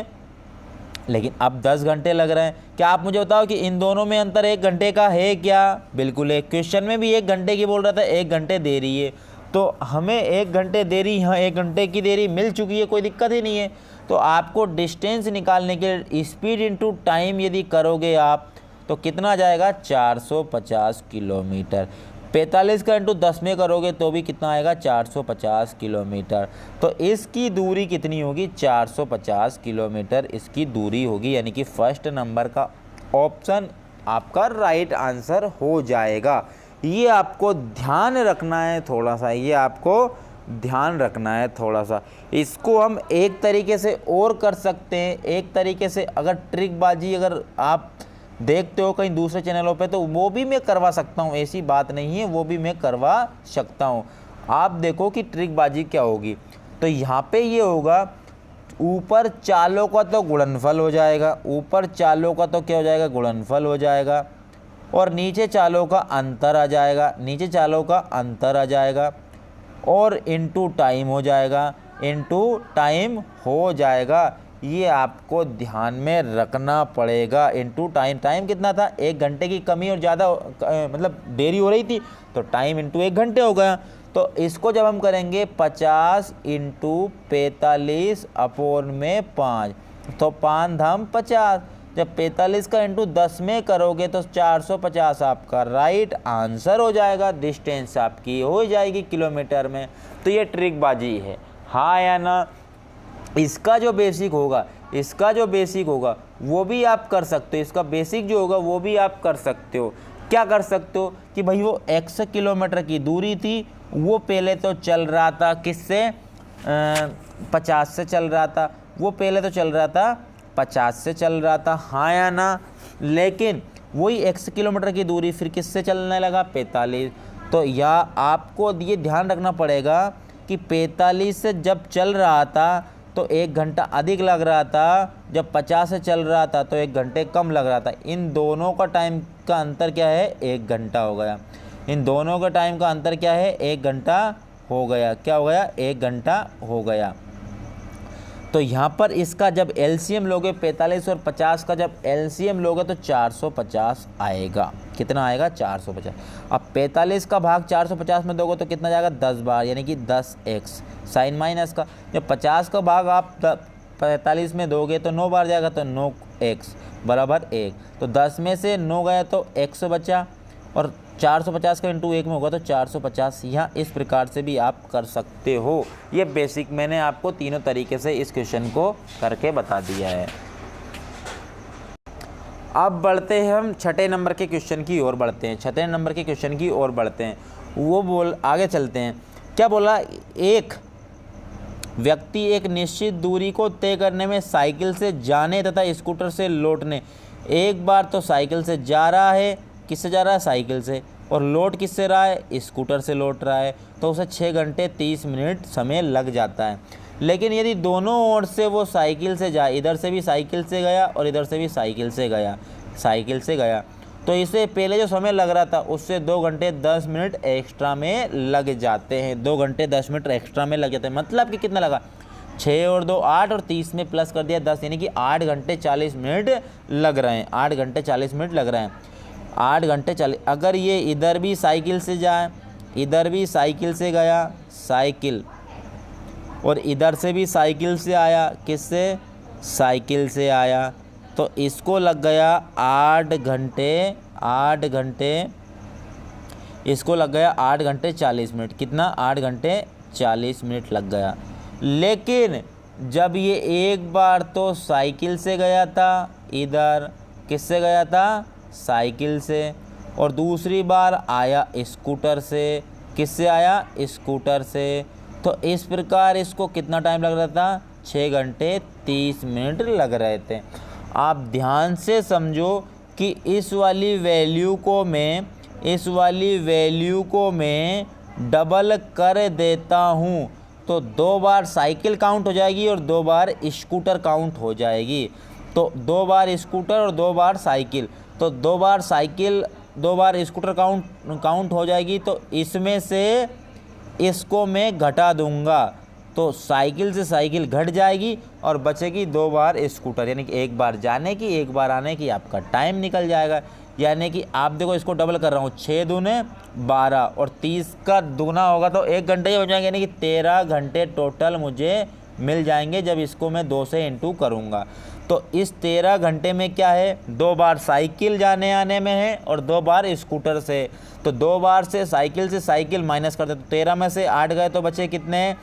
लेकिन अब 10 घंटे लग रहे हैं। क्या आप मुझे बताओ कि इन दोनों में अंतर 1 घंटे का है क्या? बिल्कुल है। क्वेश्चन में भी 1 घंटे की बोल रहा था, 1 घंटे देरी है, तो हमें 1 घंटे देरी, यहाँ 1 घंटे की देरी मिल चुकी है, कोई दिक्कत ही नहीं है। तो आपको डिस्टेंस निकालने के लिए स्पीड इंटू टाइम यदि करोगे आप, तो कितना आ जाएगा? 450 किलोमीटर। 45 का इंटू 10 में करोगे तो भी कितना आएगा? 450 किलोमीटर। तो इसकी दूरी कितनी होगी? 450 किलोमीटर इसकी दूरी होगी, यानी कि फर्स्ट नंबर का ऑप्शन आपका राइट आंसर हो जाएगा। ये आपको ध्यान रखना है थोड़ा सा, ये आपको ध्यान रखना है थोड़ा सा। इसको हम एक तरीके से और कर सकते हैं, एक तरीके से अगर ट्रिकबाजी अगर आप देखते हो कहीं दूसरे चैनलों पे, तो वो भी मैं करवा सकता हूँ, ऐसी बात नहीं है, वो भी मैं करवा सकता हूँ। आप देखो कि ट्रिकबाजी क्या होगी। तो यहाँ पे ये होगा, ऊपर चालों का तो गुणनफल हो जाएगा, ऊपर चालों का तो क्या हो जाएगा? गुणनफल हो जाएगा, और नीचे चालों का अंतर आ जाएगा, नीचे चालों का अंतर आ जाएगा, और इनटू टाइम हो जाएगा, इनटू टाइम हो जाएगा। ये आपको ध्यान में रखना पड़ेगा। इनटू टाइम, टाइम कितना था? 1 घंटे की कमी और ज़्यादा मतलब देरी हो रही थी, तो टाइम इनटू 1 घंटे हो गया। तो इसको जब हम करेंगे 50 इंटू 45 अपोन में 5, तो 5 धाम 50। जब 45 का इंटू 10 में करोगे तो 450 आपका राइट आंसर हो जाएगा, डिस्टेंस आपकी हो जाएगी किलोमीटर में। तो ये ट्रिकबाजी है, हाँ या ना। इसका जो बेसिक होगा, इसका जो बेसिक होगा वो भी आप कर सकते हो, इसका बेसिक जो होगा वो भी आप कर सकते हो। क्या कर सकते हो कि भाई वो x किलोमीटर की दूरी थी, वो पहले तो चल रहा था किससे? 50 से चल रहा था, वो पहले तो चल रहा था 50 से चल रहा था, हाँ या ना। लेकिन वही x किलोमीटर की दूरी फिर किससे चलने लगा? 45। तो या आपको ये ध्यान रखना पड़ेगा कि 45 से जब चल रहा था तो 1 घंटा अधिक लग रहा था, जब 50 से चल रहा था तो 1 घंटे कम लग रहा था। इन दोनों का टाइम का अंतर क्या है? 1 घंटा हो गया। इन दोनों का टाइम का अंतर क्या है? 1 घंटा हो गया। क्या हो गया? 1 घंटा हो गया। तो यहाँ पर इसका जब एलसीएम लोगे, 45 और 50 का जब एलसीएम लोगे तो 450 आएगा। कितना आएगा? 450। अब 45 का भाग 450 में दोगे तो कितना जाएगा? 10 बार, यानी कि 10x साइन माइनस का। जब 50 का भाग आप 45 में दोगे तो 9 बार जाएगा, तो 9x बराबर 1। तो 10 में से 9 गया तो x बचा, और 450 का इंटू 1 में होगा तो 450। यहाँ इस प्रकार से भी आप कर सकते हो। ये बेसिक मैंने आपको तीनों तरीके से इस क्वेश्चन को करके बता दिया है। अब बढ़ते हैं हम छठे नंबर के क्वेश्चन की ओर बढ़ते हैं, छठे नंबर के क्वेश्चन की ओर बढ़ते हैं। वो आगे चलते हैं। क्या बोला? एक व्यक्ति एक निश्चित दूरी को तय करने में साइकिल से जाने तथा स्कूटर से लौटने, एक बार तो साइकिल से जा रहा है, किससे जा रहा है? साइकिल से, और लौट किससे रहा है? स्कूटर से लौट रहा है, तो उसे 6 घंटे 30 मिनट समय लग जाता है। लेकिन यदि दोनों ओर से वो साइकिल से जाए, इधर से भी साइकिल से गया और इधर से भी साइकिल से गया, तो इसे पहले जो समय लग रहा था उससे 2 घंटे 10 मिनट एक्स्ट्रा में लग जाते हैं। 2 घंटे 10 मिनट एक्स्ट्रा में लग जाते हैं। मतलब कि कितना लगा? 6 और 2 8, और 30 में प्लस कर दिया 10, यानी कि 8 घंटे 40 मिनट लग रहे हैं। 8 घंटे 40 मिनट लग रहे हैं। 8 घंटे 40। अगर ये इधर भी साइकिल से जाए, इधर भी साइकिल से गया, साइकिल, और इधर से भी साइकिल से आया, किससे, साइकिल से आया, तो इसको लग गया 8 घंटे, 8 घंटे, इसको लग गया 8 घंटे 40 मिनट, कितना, 8 घंटे 40 मिनट लग गया। लेकिन जब ये एक बार तो साइकिल से गया था, इधर किससे गया था, साइकिल से, और दूसरी बार आया स्कूटर से, किससे आया, स्कूटर से, तो इस प्रकार इसको कितना टाइम लग रहा था, 6 घंटे 30 मिनट लग रहे थे। आप ध्यान से समझो कि इस वाली वैल्यू को मैं डबल कर देता हूँ तो 2 बार साइकिल काउंट हो जाएगी और 2 बार स्कूटर काउंट हो जाएगी। तो 2 बार स्कूटर और 2 बार साइकिल, तो 2 बार साइकिल 2 बार स्कूटर काउंट हो जाएगी। तो इसमें से इसको मैं घटा दूंगा, तो साइकिल से साइकिल घट जाएगी और बचेगी 2 बार स्कूटर, यानी कि 1 बार जाने की 1 बार आने की, आपका टाइम निकल जाएगा। यानी कि आप देखो इसको डबल कर रहा हूँ, 6 दूने 12 और 30 का दुगना होगा तो 1 घंटे ही हो जाएंगे, यानी कि 13 घंटे टोटल मुझे मिल जाएंगे जब इसको मैं 2 से इंटू करूँगा। तो इस 13 घंटे में क्या है, 2 बार साइकिल जाने आने में है और 2 बार स्कूटर से, तो 2 बार से साइकिल माइनस कर दे, तो 13 में से 8 गए तो बचे कितने,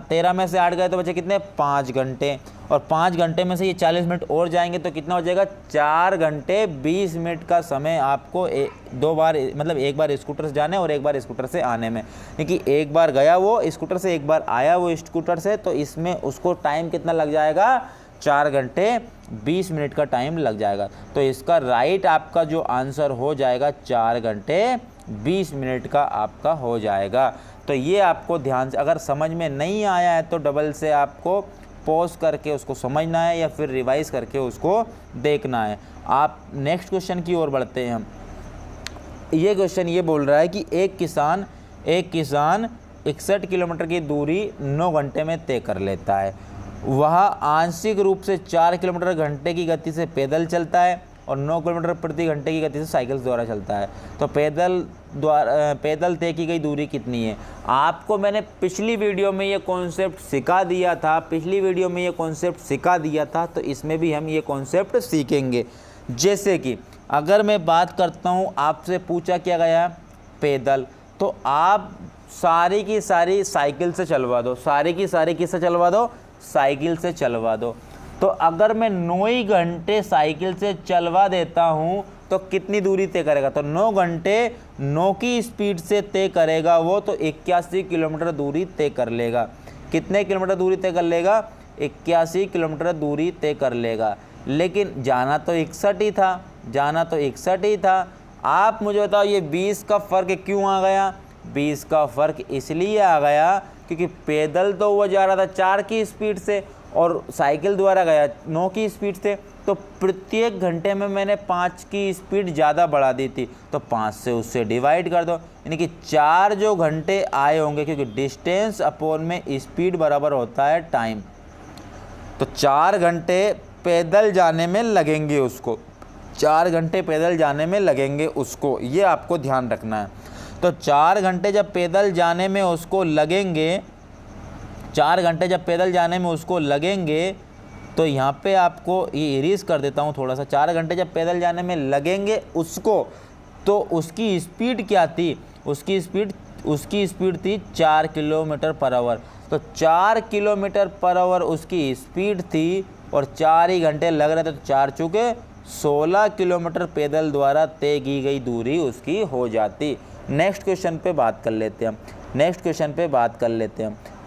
13 में से 8 गए तो बचे कितने, 5 घंटे, और 5 घंटे में से ये 40 मिनट और जाएंगे तो कितना हो जाएगा, 4 घंटे 20 मिनट का समय आपको 2 बार, मतलब 1 बार स्कूटर से जाने और 1 बार स्कूटर से आने में, क्योंकि 1 बार गया वो स्कूटर से, 1 बार आया वो स्कूटर से, तो इसमें उसको टाइम कितना लग जाएगा, 4 घंटे 20 मिनट का टाइम लग जाएगा। तो इसका राइट आपका जो आंसर हो जाएगा 4 घंटे 20 मिनट का आपका हो जाएगा। तो ये आपको ध्यान से, अगर समझ में नहीं आया है तो डबल से आपको पॉज करके उसको समझना है या फिर रिवाइज करके उसको देखना है। आप नेक्स्ट क्वेश्चन की ओर बढ़ते हैं हम। ये क्वेश्चन ये बोल रहा है कि एक किसान 61 किलोमीटर की दूरी 9 घंटे में तय कर लेता है। वह आंशिक रूप से 4 किलोमीटर घंटे की गति से पैदल चलता है और 9 किलोमीटर प्रति घंटे की गति से साइकिल द्वारा चलता है। तो पैदल तय की गई दूरी कितनी है? आपको मैंने पिछली वीडियो में ये कॉन्सेप्ट सिखा दिया था, तो इसमें भी हम ये कॉन्सेप्ट सीखेंगे। जैसे कि अगर मैं बात करता हूँ, आपसे पूछा क्या गया, पैदल, तो आप सारी की सारी साइकिल से चलवा दो, सारी की सारी किससे चलवा दो, साइकिल से चलवा दो। तो अगर मैं 9 ही घंटे साइकिल से चलवा देता हूँ तो कितनी दूरी तय करेगा? तो 9 घंटे 9 की स्पीड से तय करेगा वो, तो 81 किलोमीटर दूरी तय कर लेगा। कितने किलोमीटर दूरी तय कर लेगा? 81 किलोमीटर दूरी तय कर लेगा। लेकिन जाना तो 61 ही था। आप मुझे बताओ ये 20 का फ़र्क क्यों आ गया? 20 का फ़र्क इसलिए आ गया क्योंकि पैदल तो वो जा रहा था 4 की स्पीड से और साइकिल द्वारा गया 9 की स्पीड से, तो प्रत्येक घंटे में मैंने 5 की स्पीड ज़्यादा बढ़ा दी थी, तो 5 से उससे डिवाइड कर दो, यानी कि 4 जो घंटे आए होंगे, क्योंकि डिस्टेंस अपॉन में स्पीड बराबर होता है टाइम। तो 4 घंटे पैदल जाने में लगेंगे उसको, 4 घंटे पैदल जाने में लगेंगे उसको, ये आपको ध्यान रखना है। तो 4 घंटे जब पैदल जाने में उसको लगेंगे, 4 घंटे जब पैदल जाने में उसको लगेंगे, तो यहाँ पे आपको ये इरेज कर देता हूँ थोड़ा सा। 4 घंटे जब पैदल जाने में लगेंगे उसको, तो उसकी स्पीड क्या थी? उसकी स्पीड थी 4 किलोमीटर पर आवर। तो 4 किलोमीटर पर आवर उसकी स्पीड थी और 4 ही घंटे लग रहे थे, तो 4 चुके 16 किलोमीटर पैदल द्वारा तय की गई दूरी उसकी हो जाती। नेक्स्ट क्वेश्चन पे बात कर लेते हैं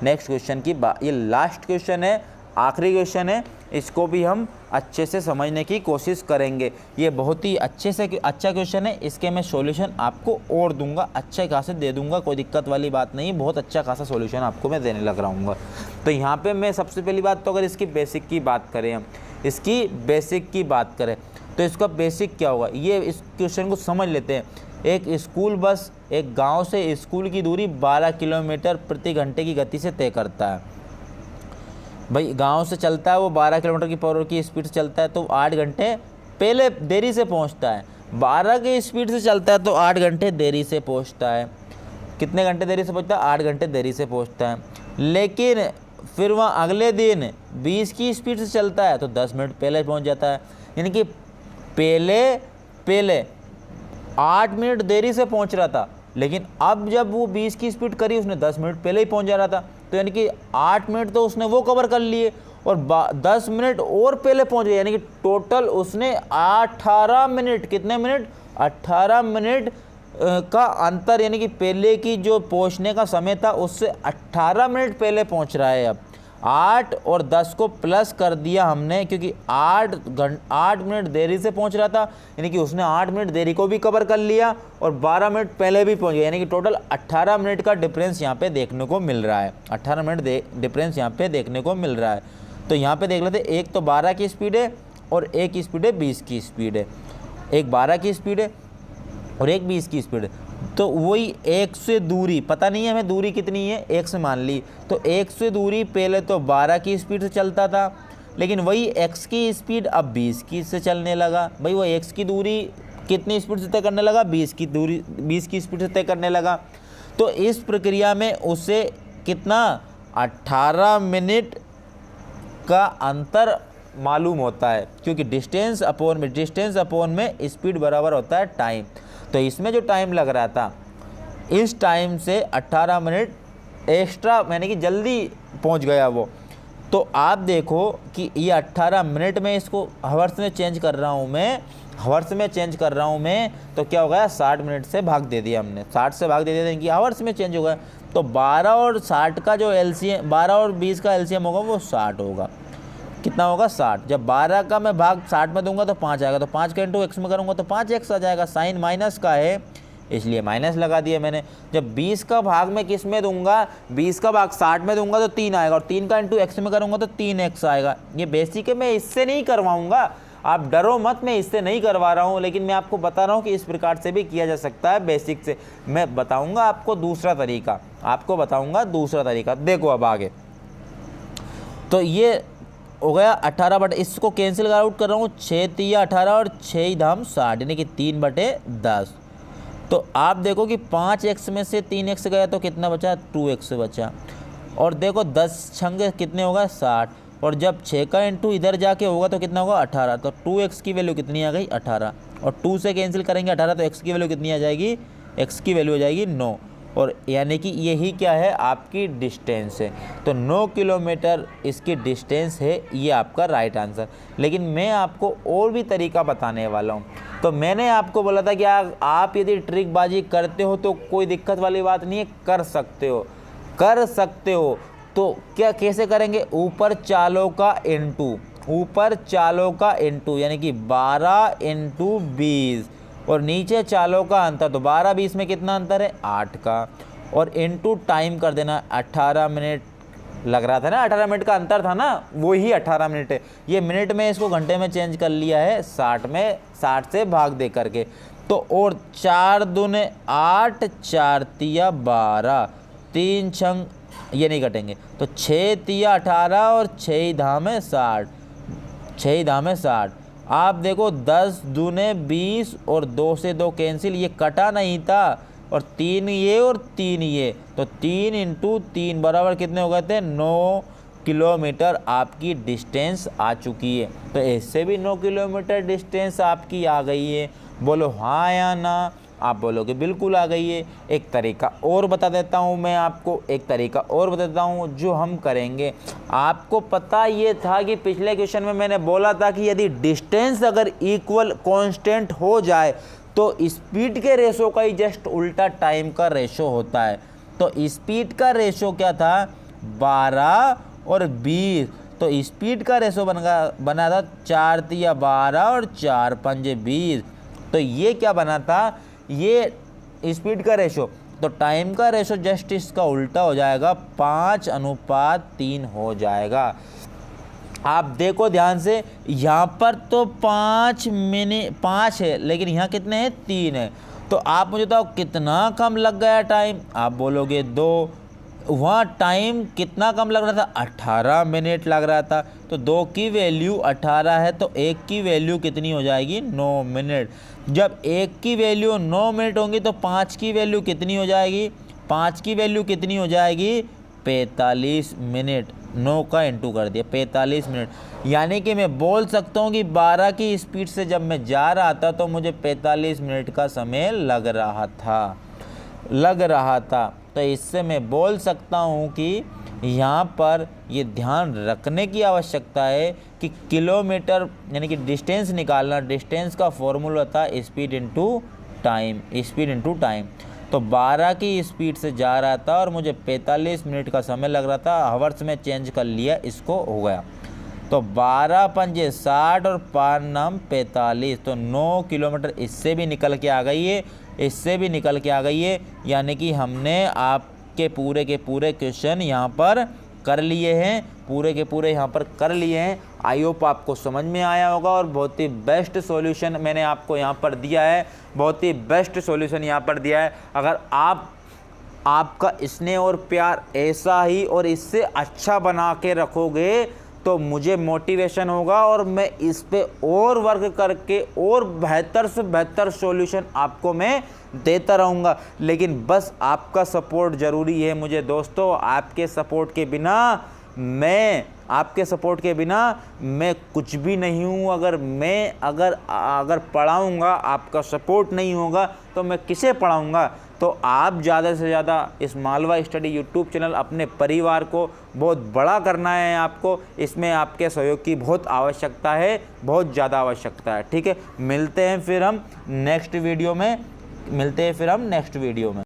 नेक्स्ट क्वेश्चन की ये लास्ट क्वेश्चन है, आखिरी क्वेश्चन है, इसको भी हम अच्छे से समझने की कोशिश करेंगे। ये बहुत ही अच्छा क्वेश्चन है, इसके मैं सॉल्यूशन आपको और दूंगा, अच्छे खासे दे दूंगा, कोई दिक्कत वाली बात नहीं, बहुत अच्छा खासा सॉल्यूशन आपको मैं देने लग रहा हूँ। तो यहाँ पे मैं सबसे पहली बात, तो अगर इसकी बेसिक की बात करें तो इसका बेसिक क्या होगा, ये इस क्वेश्चन को समझ लेते हैं। एक स्कूल बस एक गांव से स्कूल की दूरी 12 किलोमीटर प्रति घंटे की गति से तय करता है। भाई गांव से चलता है वो 12 किलोमीटर की पर आवर की स्पीड से चलता है, तो 8 घंटे पहले देरी से पहुंचता है। 12 की स्पीड से चलता है तो 8 घंटे देरी से पहुंचता है। कितने घंटे देरी से पहुंचता है, 8 घंटे देरी से पहुंचता है। लेकिन फिर वह अगले दिन 20 की स्पीड से चलता है तो 10 मिनट पहले पहुंच जाता है। यानी कि पहले 8 मिनट देरी से पहुंच रहा था, लेकिन अब जब वो 20 की स्पीड करी उसने 10 मिनट पहले ही पहुंच जा रहा था। तो यानी कि 8 मिनट तो उसने वो कवर कर लिए और 10 मिनट और पहले पहुंच गए, यानी कि टोटल उसने 18 मिनट, कितने मिनट, 18 मिनट का अंतर, यानी कि पहले की जो पहुंचने का समय था उससे 18 मिनट पहले पहुंच रहा है। अब 8 और 10 को प्लस कर दिया हमने, क्योंकि 8 मिनट देरी से पहुंच रहा था, यानी कि उसने 8 मिनट देरी को भी कवर कर लिया और 12 मिनट पहले भी पहुंच गया, यानी कि टोटल 18 मिनट का डिफरेंस यहाँ पे देखने को मिल रहा है। 18 मिनट डिफरेंस यहाँ पे देखने को मिल रहा है। तो यहाँ पे देख लेते, एक तो 12 की स्पीड है और एक स्पीड है 20 की स्पीड है, एक 12 की स्पीड है और एक 20 की स्पीड है। तो वही एक से दूरी, पता नहीं है हमें दूरी कितनी है, एक से मान ली, तो एक से दूरी पहले तो 12 की स्पीड से चलता था, लेकिन वही x की स्पीड अब 20 की से चलने लगा। भाई वो x की दूरी कितनी स्पीड से तय करने लगा, 20 की दूरी 20 की स्पीड से तय करने लगा। तो इस प्रक्रिया में उसे कितना, 18 मिनट का अंतर मालूम होता है, क्योंकि डिस्टेंस अपॉन में स्पीड बराबर होता है टाइम। तो इसमें जो टाइम लग रहा था, इस टाइम से 18 मिनट एक्स्ट्रा, यानी कि जल्दी पहुंच गया वो। तो आप देखो कि ये 18 मिनट में इसको हावर्स में चेंज कर रहा हूँ मैं, तो क्या हो गया, 60 मिनट से भाग दे दिया हमने, 60 से भाग दे दिया कि हावर्स में चेंज हो गया। तो 12 और 60 का जो एलसीएम, 12 और 20 का एलसीएम होगा वो 60 होगा। कितना होगा, 60। जब 12 का मैं भाग 60 में दूंगा तो 5 आएगा, तो 5 का इंटू एक्स में करूँगा तो 5x आ जाएगा। साइन माइनस का है इसलिए माइनस लगा दिया मैंने। जब 20 का भाग मैं किस में दूंगा, 20 का भाग 60 में दूंगा तो 3 आएगा, और 3 का इंटू एक्स में करूँगा तो 3x आएगा। ये बेसिक है, मैं इससे नहीं करवाऊँगा, आप डरो मत, मैं इससे नहीं करवा रहा हूँ, लेकिन मैं आपको बता रहा हूँ कि इस प्रकार से भी किया जा सकता है बेसिक से। मैं बताऊँगा आपको दूसरा तरीका, देखो अब आगे। तो ये हो गया 18 इसको कैंसिल आउट कर रहा हूँ, 6 तिया 18 और 6 धाम 60, यानी कि 3/10। तो आप देखो कि 5x में से 3x गया तो कितना बचा, 2x बचा। और देखो 10 छंगे कितने होगा, 60, और जब 6 का इंटू इधर जाके होगा तो कितना होगा, 18। तो 2x की वैल्यू कितनी आ गई, 18, और 2 से कैंसिल करेंगे 18 तो x की वैल्यू कितनी आ जाएगी, x की वैल्यू हो जाएगी 9, और यानी कि यही क्या है, आपकी डिस्टेंस है। तो 9 किलोमीटर इसकी डिस्टेंस है, ये आपका राइट आंसर। लेकिन मैं आपको और भी तरीका बताने वाला हूँ। तो मैंने आपको बोला था कि आप यदि ट्रिकबाजी करते हो तो कोई दिक्कत वाली बात नहीं है, कर सकते हो। तो क्या कैसे करेंगे, ऊपर चालों का इंटू, यानी कि 12 इंटू 20, और नीचे चालों का अंतर, तो 12-20 में कितना अंतर है, 8 का, और इनटू टाइम कर देना। 18 मिनट लग रहा था ना, 18 मिनट का अंतर था ना, वो ही 18 मिनट है। ये मिनट में इसको घंटे में चेंज कर लिया है, 60 में 60 से भाग दे करके। तो और 4 दूने 8, 4 तिया 12, 3 छंग ये नहीं कटेंगे, तो 6 तिया 18 और 6 धामे 60, 6 धामे 60। आप देखो 10 दूने 20 और 2 से 2 कैंसिल, ये कटा नहीं था, और 3 ये और 3 ये, तो 3 इंटू 3 बराबर कितने हो गए थे, 9 किलोमीटर आपकी डिस्टेंस आ चुकी है। तो इससे भी 9 किलोमीटर डिस्टेंस आपकी आ गई है। बोलो हाँ या ना, आप बोलोगे बिल्कुल आ गई है। एक तरीका और बता देता हूँ मैं आपको, जो हम करेंगे। आपको पता ये था कि पिछले क्वेश्चन में मैंने बोला था कि यदि डिस्टेंस अगर इक्वल कांस्टेंट हो जाए तो स्पीड के रेशो का ही जस्ट उल्टा टाइम का रेशो होता है। तो स्पीड का रेशो क्या था, 12 और 20। तो स्पीड का रेशो बना था 4 तिया 12 और 4 पंजे 20। तो ये क्या बना था, ये स्पीड का रेशो। तो टाइम का रेशो जस्ट इसका उल्टा हो जाएगा, 5:3 हो जाएगा। आप देखो ध्यान से, यहाँ पर तो 5 है, लेकिन यहाँ कितने हैं, 3 है। तो आप मुझे बताओ कितना कम लग गया टाइम, आप बोलोगे 2। वहाँ टाइम कितना कम लग रहा था, 18 मिनट लग रहा था। तो 2 की वैल्यू 18 है, तो 1 की वैल्यू कितनी हो जाएगी, 9 मिनट। जब 1 की वैल्यू 9 मिनट होंगी तो 5 की वैल्यू कितनी हो जाएगी, 5 की वैल्यू कितनी हो जाएगी 45 मिनट। 9 का इंटू कर दिया 45 मिनट, यानी कि मैं बोल सकता हूँ कि 12 की स्पीड से जब मैं जा रहा था तो मुझे 45 मिनट का समय लग रहा था। तो इससे मैं बोल सकता हूँ कि यहाँ पर ये ध्यान रखने की आवश्यकता है कि किलोमीटर यानी कि डिस्टेंस निकालना, डिस्टेंस का फॉर्मूला था स्पीड इनटू टाइम। तो 12 की स्पीड से जा रहा था और मुझे 45 मिनट का समय लग रहा था, हावर्स में चेंज कर लिया, इसको हो गया। तो 12 पंजे 60 और 5 नाम 45, तो 9 किलोमीटर इससे भी निकल के आ गई है, यानी कि हमने आपके पूरे के पूरे क्वेश्चन यहाँ पर कर लिए हैं। आई होप आपको समझ में आया होगा और बहुत ही बेस्ट सॉल्यूशन मैंने आपको यहाँ पर दिया है, अगर आपका स्नेह और प्यार ऐसा ही और इससे अच्छा बना के रखोगे तो मुझे मोटिवेशन होगा और मैं इस पे और वर्क करके और बेहतर से बेहतर सॉल्यूशन आपको मैं देता रहूँगा। लेकिन बस आपका सपोर्ट ज़रूरी है मुझे दोस्तों। आपके सपोर्ट के बिना मैं कुछ भी नहीं हूँ। अगर पढ़ाऊँगा, आपका सपोर्ट नहीं होगा तो मैं किसे पढ़ाऊँगा। तो आप ज़्यादा से ज़्यादा इस मालवा स्टडी यूट्यूब चैनल अपने परिवार को बहुत बड़ा करना है आपको, इसमें आपके सहयोग की बहुत आवश्यकता है, बहुत ज़्यादा आवश्यकता है। ठीक है, मिलते हैं फिर हम नेक्स्ट वीडियो में।